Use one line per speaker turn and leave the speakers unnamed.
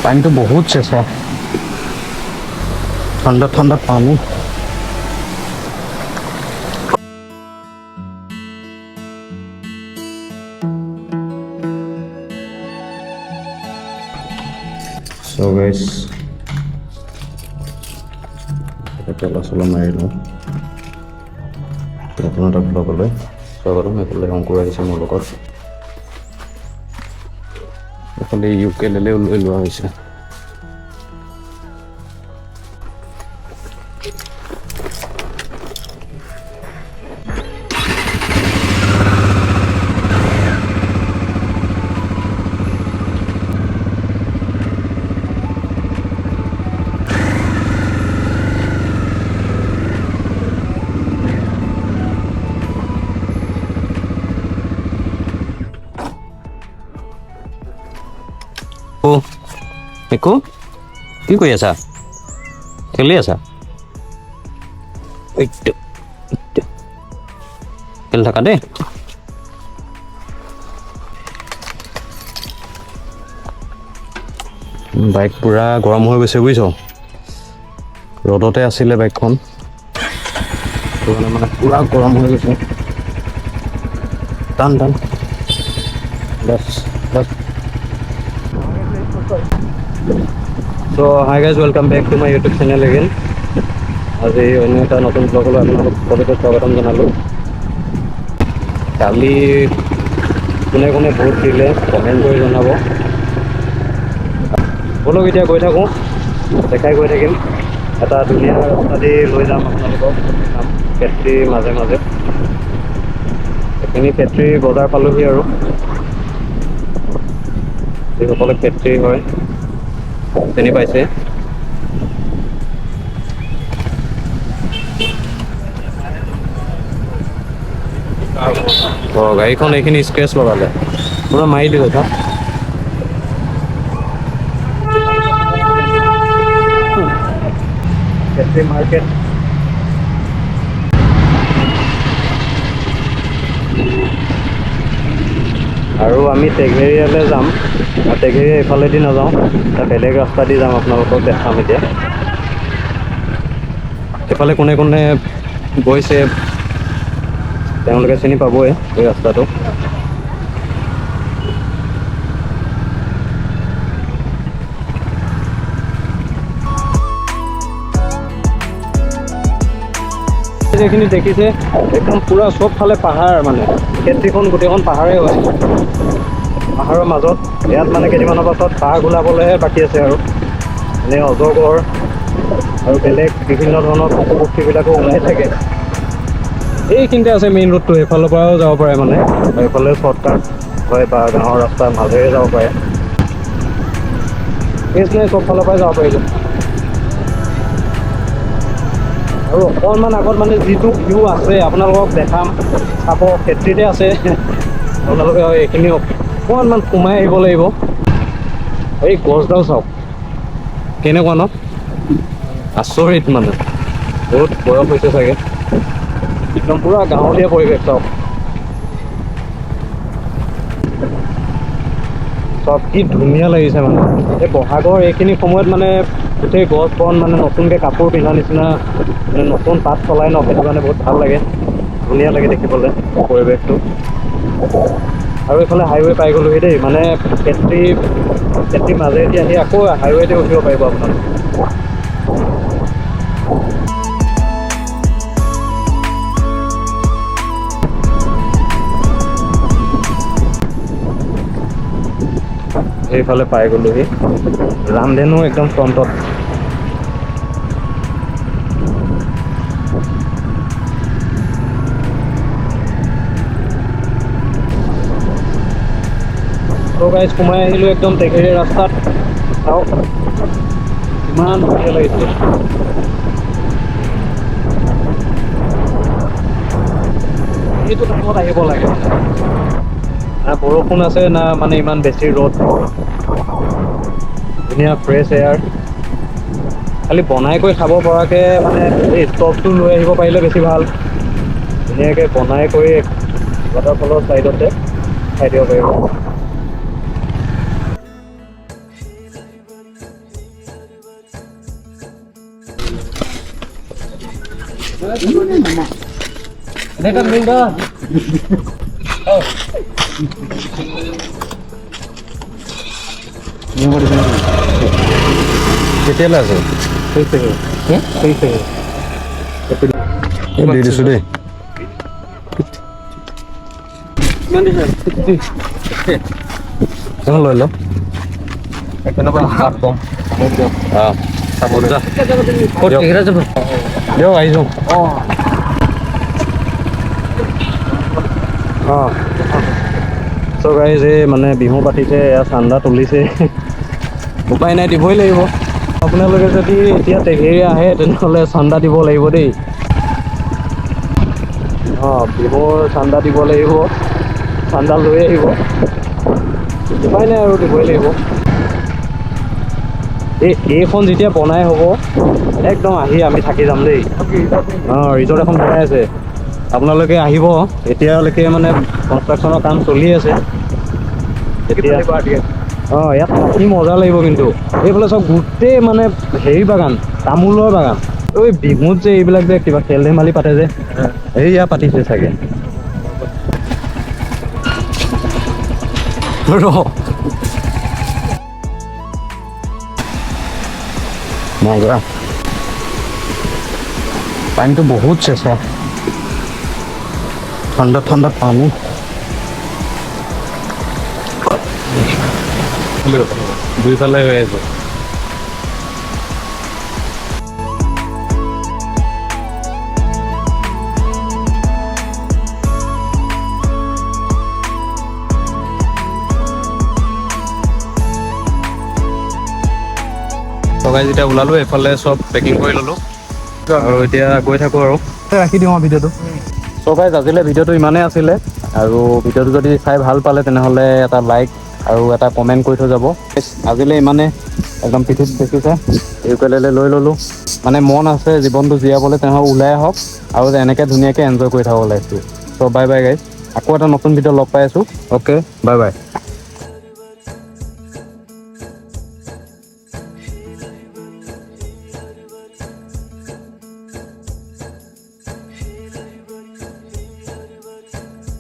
পানীটো বহুত চেঁচা, ঠাণ্ডা ঠাণ্ডা পানী। So guys, তলা চলা মাৰি লওঁ। নতুন এটা ব্লগলৈ স্বাগতম। এইফালে অংকুৰ আহিছে মোৰ লগত, এইফালে ইউকেলেলেও লৈ লোৱা হৈছে। একো কি কৰি আছা? খেলি আছা? খেলি থাকা দেই। বাইক পুৰা গৰম হৈ গৈছে বুজিছ, ৰ'দতে আছিলে বাইকখন, মানে পুৰা গৰম হৈ গৈছে। টান টান bus bus. So hi guys, welcome back to my YouTube channel again. আজি অন্য এটা নতুন ব্লগলৈ আপোনালোক সকলোকে স্বাগতম জনালোঁ। কালি কোনে কোনে ভোট দিলে কমেণ্ট কৰি জনাব। ব'লক এতিয়া গৈ থাকোঁ, দেখাই গৈ থাকিম। এটা ধুনীয়া ৰাস্তা দি লৈ যাম আপোনালোকক ফেক্টৰীৰ মাজে মাজে। এইখিনি ফেক্টৰী বজাৰ পালোহি আৰু যিসকলে ফেক্টৰী হয় চিনি পাইছে। গাড়ীখন এইখিনি স্ক্ৰেচ লগালে, পুৰা মাৰি দিলে তাত। ফেক্টৰী মাৰ্কেট আৰু আমি টেঘেৰিয়ালৈ যাম। টেঘেৰিয়া এইফালেদি নাযাওঁ, এটা বেলেগ ৰাস্তা দি যাম, আপোনালোকক দেখাম এতিয়া। এইফালে কোনে কোনে গৈছে তেওঁলোকে চিনি পাবই এই ৰাস্তাটো। যিখিনি দেখিছে একদম পুৰা চবফালে পাহাৰ, মানে খেতিখন গোটেইখন পাহাৰেই হয়। পাহাৰৰ মাজত ইয়াত মানে কেইদিনমানৰ পাছত বাঘ ওলাবলৈহে বাকী আছে আৰু এনেই অজগৰ আৰু বেলেগ বিভিন্ন ধৰণৰ পশু পক্ষীবিলাকো ওলাই থাকে। এইখিনিতে আছে মেইন ৰোডটো, সেইফালৰ পৰাও যাব পাৰে, মানে এইফালে শ্বৰ্টকাট হয় বা গাঁৱৰ ৰাস্তাৰ মাজেৰে যাব পাৰে। কেছ নাই, চব ফালৰ পৰাই যাব পাৰিব। আৰু অকণমান আগত মানে যিটো ভিউ আছে আপোনালোকক দেখাম, চাব। ফেক্টৰীতে আছে, আপোনালোকে এইখিনি অকণমান সোমাই আহিব লাগিব। এই গছডাল চাওক কেনেকুৱা ন, আচৰিত মানে। বহুত বয়স হৈছে চাগে, একদম পুৰা গাঁৱলীয়া পৰিৱেশ চাওক। চব কি ধুনীয়া লাগিছে মানে। এই বহাগৰ এইখিনি সময়ত মানে গোটেই গছ বন মানে নতুনকৈ কাপোৰ পিন্ধা নিচিনা, মানে নতুন পাত চলাই ন, সেইটো কাৰণে বহুত ভাল লাগে, ধুনীয়া লাগে দেখিবলৈ পৰিৱেশটো। আৰু এইফালে হাইৱে পাই গ'লোহি দেই, মানে ফেক্টৰী মাজেদি আহি আকৌ হাইৱেতে উঠিব পাৰিব আপোনালোকে। এইফালে পাই গ'লোহি, ৰামধেনু একদম ফ্ৰণ্টত। গাইজ সোমাই আহিলোঁ একদম টেঘেৰীয়া ৰাস্তাত। চাওক ইমান ধুনীয়া লাগিছে। এইটো টাইমত আহিব লাগে, না বৰষুণ আছে না মানে ইমান বেছি ৰ'দ। ধুনীয়া ফ্ৰেছ এয়াৰ। খালি বনাই কৰি খাব পৰাকৈ মানে এই ষ্টভটো লৈ আহিব পাৰিলে বেছি ভাল। ধুনীয়াকৈ বনাই কৰি ৱাটাৰফলৰ চাইডতে খাই দিব পাৰিব। কেতিয়ালৈ আছে? দি দিছোঁ দেই। লৈ ল দিয়ক আহিছোঁ। অঁ চ' গাইজ এই মানে বিহু পাতিছে, এয়া চান্দা তুলিছে, উপায় নাই দিবই লাগিব। আপোনালোকে যদি এতিয়া তেহেৰি আহে তেনেহ'লে চান্দা দিব লাগিব দেই। অঁ বিহুৰ চান্দা দিব লাগিব, চান্দা লৈ আহিব, উপায় নাই আৰু দিবই লাগিব। এইখন যেতিয়া বনাই হ'ব একদম আহি আমি থাকি যাম দেই। অঁ ৰিজৰ্ট এখন বনাই আছে, আপোনালোকে আহিব। এতিয়ালৈকে মানে কনষ্ট্ৰাকশ্যনৰ কাম চলি আছে। এতিয়া অঁ ইয়াত থাকি মজা লাগিব কিন্তু। এইফালে চব গোটেই মানে হেৰি বাগান, তামোলৰ বাগান। ঐ বিহুত যে এইবিলাক যে কিবা খেল ধেমালি পাতে যে, এইয়া পাতিছে চাগে। মজা, পানীটো বহুত চেঁচা, ঠাণ্ডা ঠাণ্ডা পানী। দুইফালে হৈ আছে। সবাই যেতিয়া ওলালো এইফালে চব পেকিং কৰি ল'লো আৰু এতিয়া গৈ থাকোঁ আৰু ৰাখি দিওঁ আৰু ভিডিঅ'টো। সবাই আজিলে ভিডিঅ'টো ইমানেই আছিলে, আৰু ভিডিঅ'টো যদি চাই ভাল পালে তেনেহ'লে এটা লাইক আৰু এটা কমেণ্ট কৰি থৈ যাব। আজিলে ইমানে, একদম পিঠিত দেখিছে ইউকেলেলে লৈ ল'লোঁ। মানে মন আছে জীৱনটো জীয়াবলৈ, তেনেহ'লে ওলাই আহক আৰু এনেকৈ ধুনীয়াকৈ এনজয় কৰি থাকক লাইফটো। চ' বাই বাই গাইজ, আকৌ এটা নতুন ভিডিঅ' লগ পাই আছোঁ। Okay bye bye.